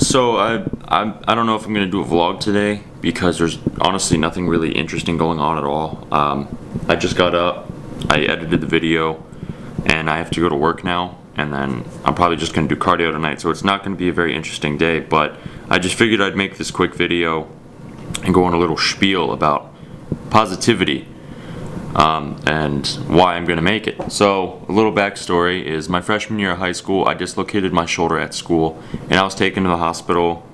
So I don't know if I'm gonna do a vlog today because there's honestly nothing really interesting going on at all. I just got up, I edited the video, and I have to go to work now. And then I'm probably just gonna do cardio tonight, so it's not gonna be a very interesting day. But I just figured I'd make this quick video and go on a little spiel about positivity. And why I'm going to make it. So, a little backstory is my freshman year of high school, I dislocated my shoulder at school, and I was taken to the hospital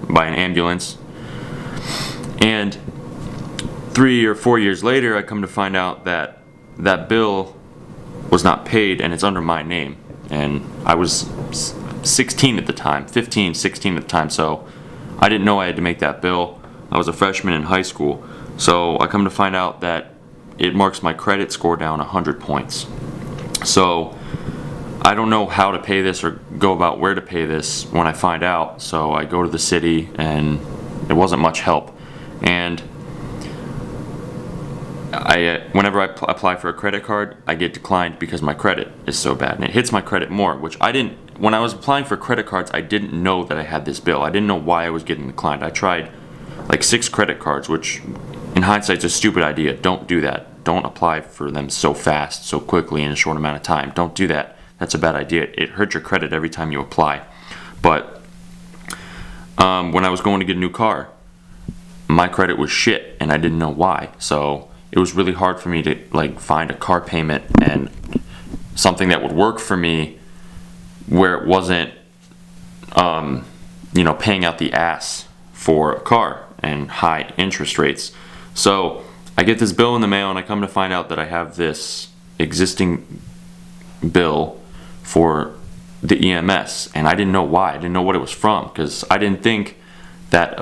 by an ambulance. And 3 or 4 years later, I come to find out that that bill was not paid, and it's under my name. And I was 16 at the time, 15, 16 at the time, so I didn't know I had to make that bill. I was a freshman in high school. So, I come to find out that it marks my credit score down 100 points. So I don't know how to pay this or go about where to pay this when I find out. So I go to the city and it wasn't much help. And whenever I apply for a credit card, I get declined because my credit is so bad. And it hits my credit more, which I didn't, when I was applying for credit cards, I didn't know that I had this bill. I didn't know why I was getting declined. I tried like 6 credit cards, which in hindsight is a stupid idea. Don't do that. Don't apply for them so fast, so quickly in a short amount of time. Don't do that. That's a bad idea. It hurts your credit every time you apply. But when I was going to get a new car, my credit was shit, and I didn't know why. So it was really hard for me to find a car payment and something that would work for me, where it wasn't, paying out the ass for a car and high interest rates. So I get this bill in the mail, and I come to find out that I have this existing bill for the EMS, and I didn't know why. I didn't know what it was from, because I didn't think that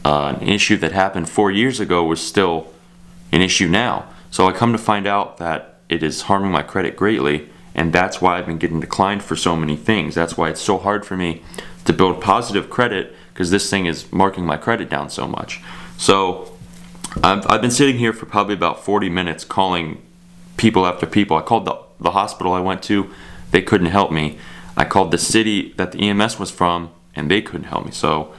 an issue that happened 4 years ago was still an issue now. So I come to find out that it is harming my credit greatly, and that's why I've been getting declined for so many things. That's why it's so hard for me to build positive credit, because this thing is marking my credit down so much. So I've been sitting here for probably about 40 minutes calling people after people. I called the hospital I went to. They couldn't help me. I called the city that the EMS was from, and they couldn't help me. So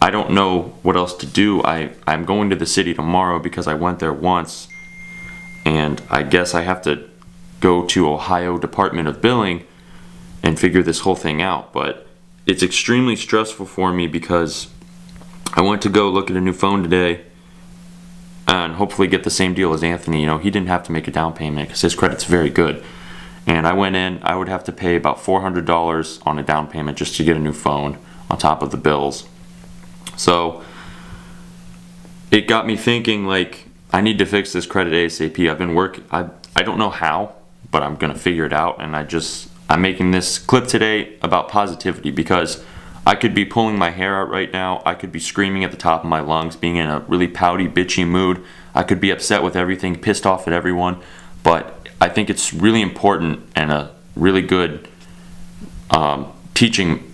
I don't know what else to do. I'm going to the city tomorrow because I went there once, and I guess I have to go to Ohio Department of Billing and figure this whole thing out. But it's extremely stressful for me because I went to go look at a new phone today and hopefully get the same deal as Anthony. He didn't have to make a down payment because his credit's very good. And I went in, I would have to pay about $400 on a down payment just to get a new phone on top of the bills. So it got me thinking, I need to fix this credit ASAP. I've been working, I don't know how, but I'm gonna figure it out. And I'm making this clip today about positivity because I could be pulling my hair out right now. I could be screaming at the top of my lungs, being in a really pouty, bitchy mood. I could be upset with everything, pissed off at everyone. But I think it's really important and a really good teaching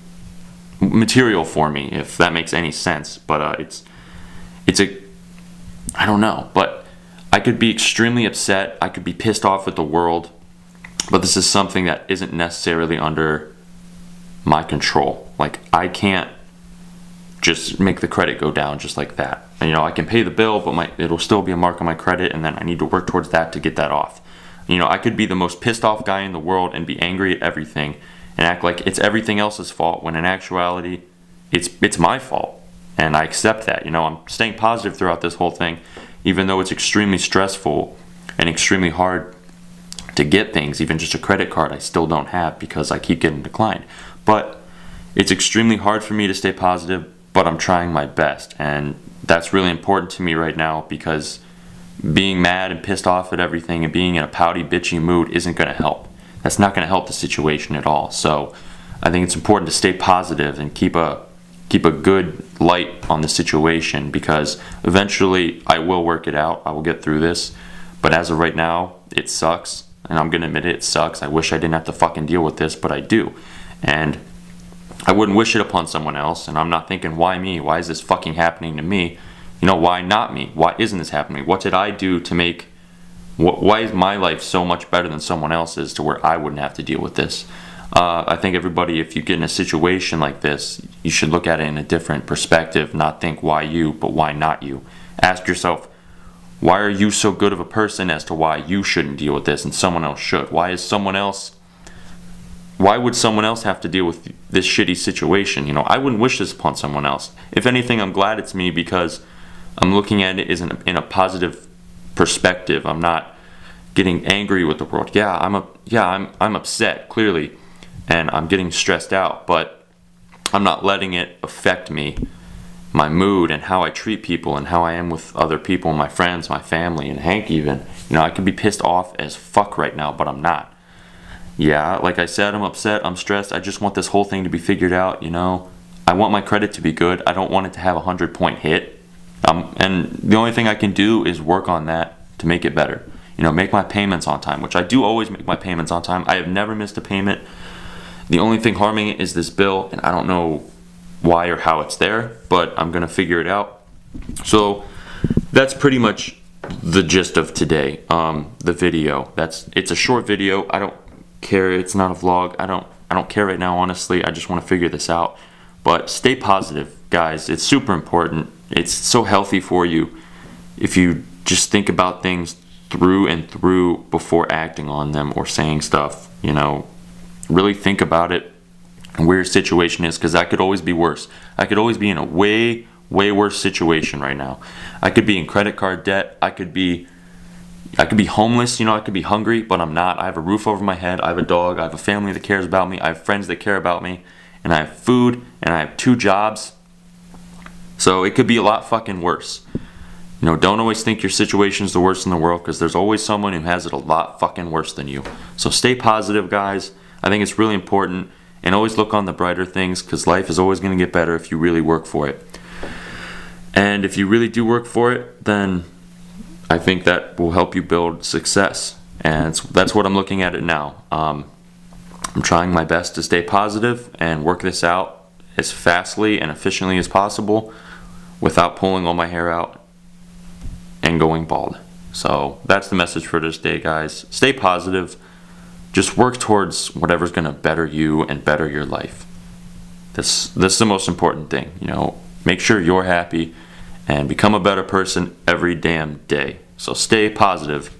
material for me, if that makes any sense. But I don't know. But I could be extremely upset. I could be pissed off at the world. But this is something that isn't necessarily under my control. I can't just make the credit go down just like that. And, I can pay the bill, but it'll still be a mark on my credit, and then I need to work towards that to get that off. I could be the most pissed off guy in the world and be angry at everything and act like it's everything else's fault, when in actuality it's my fault, and I accept that. I'm staying positive throughout this whole thing, even though it's extremely stressful and extremely hard to get things. Even just a credit card I still don't have because I keep getting declined. But it's extremely hard for me to stay positive, but I'm trying my best, and that's really important to me right now, because being mad and pissed off at everything and being in a pouty, bitchy mood isn't going to help. That's not going to help the situation at all. So I think it's important to stay positive and keep a good light on the situation, because eventually I will work it out. I will get through this. But as of right now, it sucks, and I'm going to admit it sucks. I wish I didn't have to fucking deal with this, but I do. And I wouldn't wish it upon someone else, and I'm not thinking, why me? Why is this fucking happening to me? Why not me? Why isn't this happening? What did I do to make why is my life so much better than someone else's to where I wouldn't have to deal with this? I think everybody, if you get in a situation like this, you should look at it in a different perspective, not think why you, but why not you. Ask yourself, why are you so good of a person as to why you shouldn't deal with this and someone else should? Why would someone else have to deal with this shitty situation? I wouldn't wish this upon someone else. If anything, I'm glad it's me because I'm looking at it in a positive perspective. I'm not getting angry with the world. Yeah, I'm upset, clearly, and I'm getting stressed out, but I'm not letting it affect me, my mood, and how I treat people, and how I am with other people, my friends, my family, and Hank even. I could be pissed off as fuck right now, but I'm not. Yeah, like I said, I'm upset, I'm stressed, I just want this whole thing to be figured out, I want my credit to be good, I don't want it to have a 100-point hit. And the only thing I can do is work on that to make it better. Make my payments on time, which I do always make my payments on time. I have never missed a payment. The only thing harming it is this bill, and I don't know why or how it's there, but I'm going to figure it out. So that's pretty much the gist of today, the video. It's a short video. I don't care. It's not a vlog. I don't care right now, honestly. I just want to figure this out. But stay positive, guys. It's super important. It's so healthy for you if you just think about things through and through before acting on them or saying stuff. Really think about it and where your situation is, because that could always be worse. I could always be in a way worse situation right now. I could be in credit card debt. I could be homeless. I could be hungry, but I'm not. I have a roof over my head. I have a dog. I have a family that cares about me. I have friends that care about me, and I have food, and I have 2 jobs. So it could be a lot fucking worse. Don't always think your situation's the worst in the world, because there's always someone who has it a lot fucking worse than you. So stay positive, guys. I think it's really important, and always look on the brighter things, because life is always going to get better if you really work for it. And if you really do work for it, then I think that will help you build success. And that's what I'm looking at it now. I'm trying my best to stay positive and work this out as fastly and efficiently as possible without pulling all my hair out and going bald. So that's the message for this day, guys. Stay positive. Just work towards whatever's going to better you and better your life. This is the most important thing. Make sure you're happy and become a better person every damn day. So stay positive.